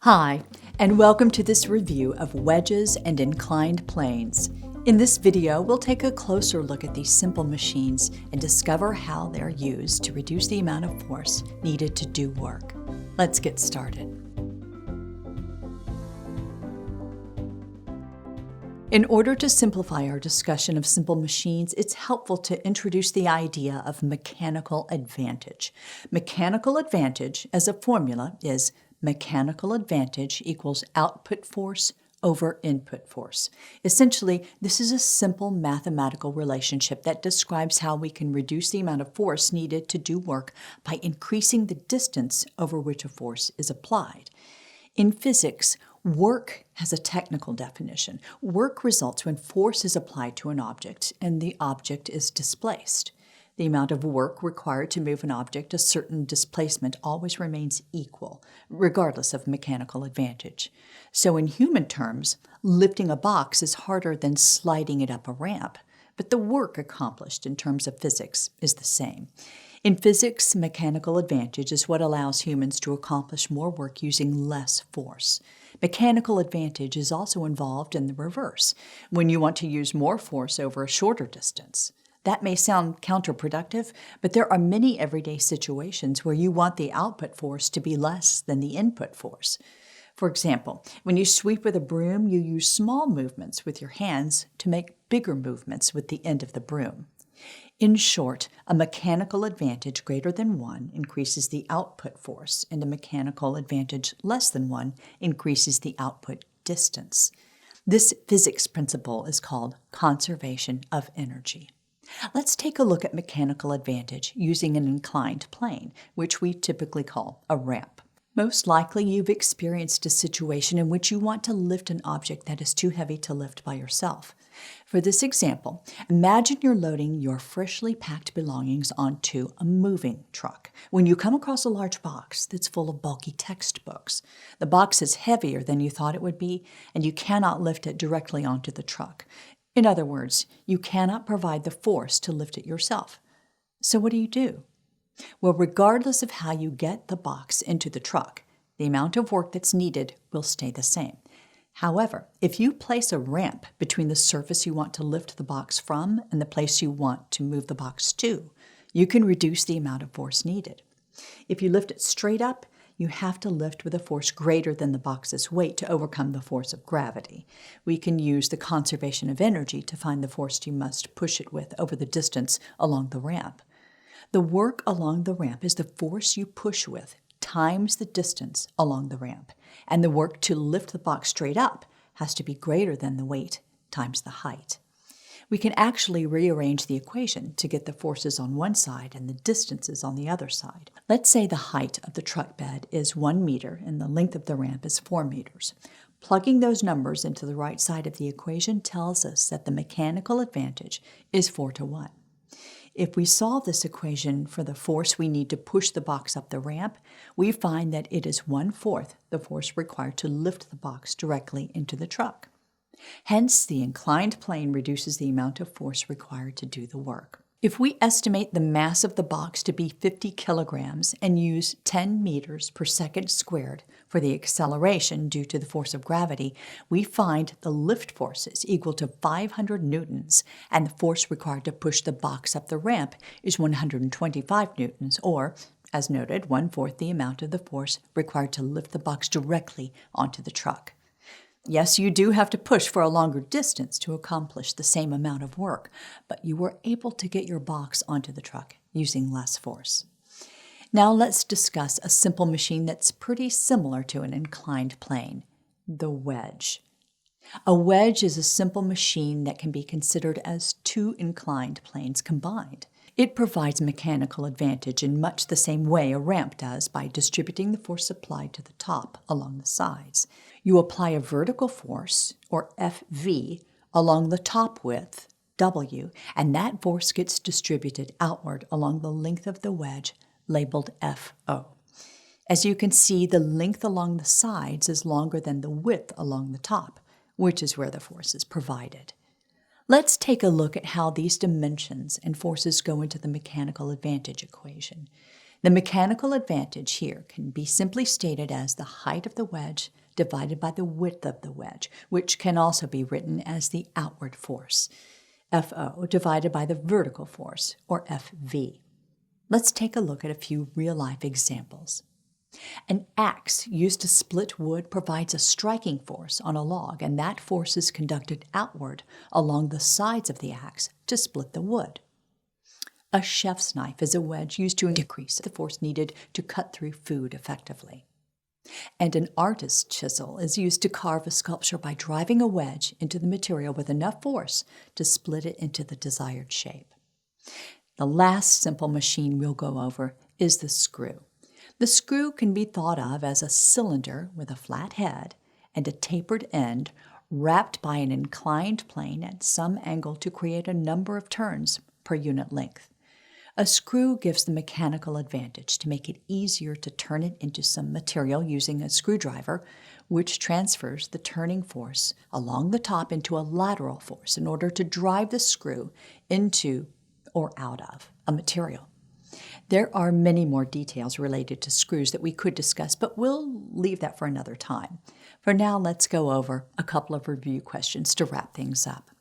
Hi, and welcome to this review of wedges and inclined planes. In this video, we'll take a closer look at these simple machines and discover how they're used to reduce the amount of force needed to do work. Let's get started. In order to simplify our discussion of simple machines, it's helpful to introduce the idea of mechanical advantage. Mechanical advantage, as a formula, is mechanical advantage equals output force over input force. Essentially, this is a simple mathematical relationship that describes how we can reduce the amount of force needed to do work by increasing the distance over which a force is applied. In physics, work has a technical definition. Work results when force is applied to an object and the object is displaced. The amount of work required to move an object a certain displacement always remains equal, regardless of mechanical advantage. So in human terms, lifting a box is harder than sliding it up a ramp, but the work accomplished in terms of physics is the same. In physics, mechanical advantage is what allows humans to accomplish more work using less force. Mechanical advantage is also involved in the reverse, when you want to use more force over a shorter distance. That may sound counterproductive, but there are many everyday situations where you want the output force to be less than the input force. For example, when you sweep with a broom, you use small movements with your hands to make bigger movements with the end of the broom. In short, a mechanical advantage greater than 1 increases the output force, and a mechanical advantage less than 1 increases the output distance. This physics principle is called conservation of energy. Let's take a look at mechanical advantage using an inclined plane, which we typically call a ramp. Most likely you've experienced a situation in which you want to lift an object that is too heavy to lift by yourself. For this example, imagine you're loading your freshly packed belongings onto a moving truck when you come across a large box that's full of bulky textbooks. The box is heavier than you thought it would be, and you cannot lift it directly onto the truck. In other words, you cannot provide the force to lift it yourself. So what do? Well, regardless of how you get the box into the truck, the amount of work that's needed will stay the same. However, if you place a ramp between the surface you want to lift the box from and the place you want to move the box to, you can reduce the amount of force needed. If you lift it straight up, you have to lift with a force greater than the box's weight to overcome the force of gravity. We can use the conservation of energy to find the force you must push it with over the distance along the ramp. The work along the ramp is the force you push with times the distance along the ramp, and the work to lift the box straight up has to be greater than the weight times the height. We can actually rearrange the equation to get the forces on one side and the distances on the other side. Let's say the height of the truck bed is 1 meter and the length of the ramp is 4 meters. Plugging those numbers into the right side of the equation tells us that the mechanical advantage is 4-to-1. If we solve this equation for the force we need to push the box up the ramp, we find that it is 1/4 the force required to lift the box directly into the truck. Hence, the inclined plane reduces the amount of force required to do the work. If we estimate the mass of the box to be 50 kilograms and use 10 meters per second squared for the acceleration due to the force of gravity, we find the lift force is equal to 500 newtons, and the force required to push the box up the ramp is 125 newtons, or, as noted, 1/4 the amount of the force required to lift the box directly onto the truck. Yes, you do have to push for a longer distance to accomplish the same amount of work, but you were able to get your box onto the truck using less force. Now let's discuss a simple machine that's pretty similar to an inclined plane, the wedge. A wedge is a simple machine that can be considered as 2 inclined planes combined. It provides mechanical advantage in much the same way a ramp does by distributing the force applied to the top along the sides. You apply a vertical force, or Fv, along the top width, W, and that force gets distributed outward along the length of the wedge, labeled Fo. As you can see, the length along the sides is longer than the width along the top, which is where the force is provided. Let's take a look at how these dimensions and forces go into the mechanical advantage equation. The mechanical advantage here can be simply stated as the height of the wedge divided by the width of the wedge, which can also be written as the outward force, Fo divided by the vertical force, or Fv. Let's take a look at a few real-life examples. An axe used to split wood provides a striking force on a log, and that force is conducted outward along the sides of the axe to split the wood. A chef's knife is a wedge used to decrease the force needed to cut through food effectively. And an artist's chisel is used to carve a sculpture by driving a wedge into the material with enough force to split it into the desired shape. The last simple machine we'll go over is the screw. The screw can be thought of as a cylinder with a flat head and a tapered end wrapped by an inclined plane at some angle to create a number of turns per unit length. A screw gives the mechanical advantage to make it easier to turn it into some material using a screwdriver, which transfers the turning force along the top into a lateral force in order to drive the screw into or out of a material. There are many more details related to screws that we could discuss, but we'll leave that for another time. For now, let's go over a couple of review questions to wrap things up.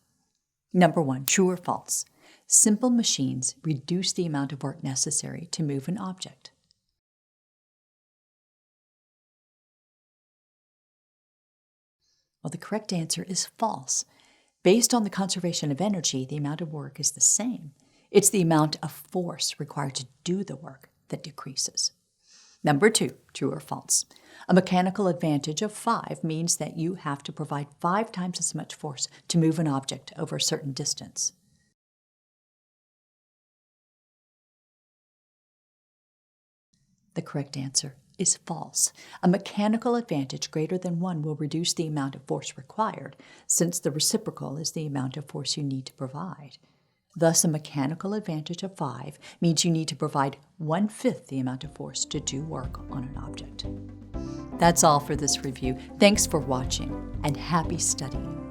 Number 1, true or false? Simple machines reduce the amount of work necessary to move an object. Well, the correct answer is false. Based on the conservation of energy, the amount of work is the same. It's the amount of force required to do the work that decreases. Number 2, true or false? A mechanical advantage of 5 means that you have to provide 5 times as much force to move an object over a certain distance. The correct answer is false. A mechanical advantage greater than 1 will reduce the amount of force required, since the reciprocal is the amount of force you need to provide. Thus, a mechanical advantage of 5 means you need to provide 1/5 the amount of force to do work on an object. That's all for this review. Thanks for watching, and happy studying.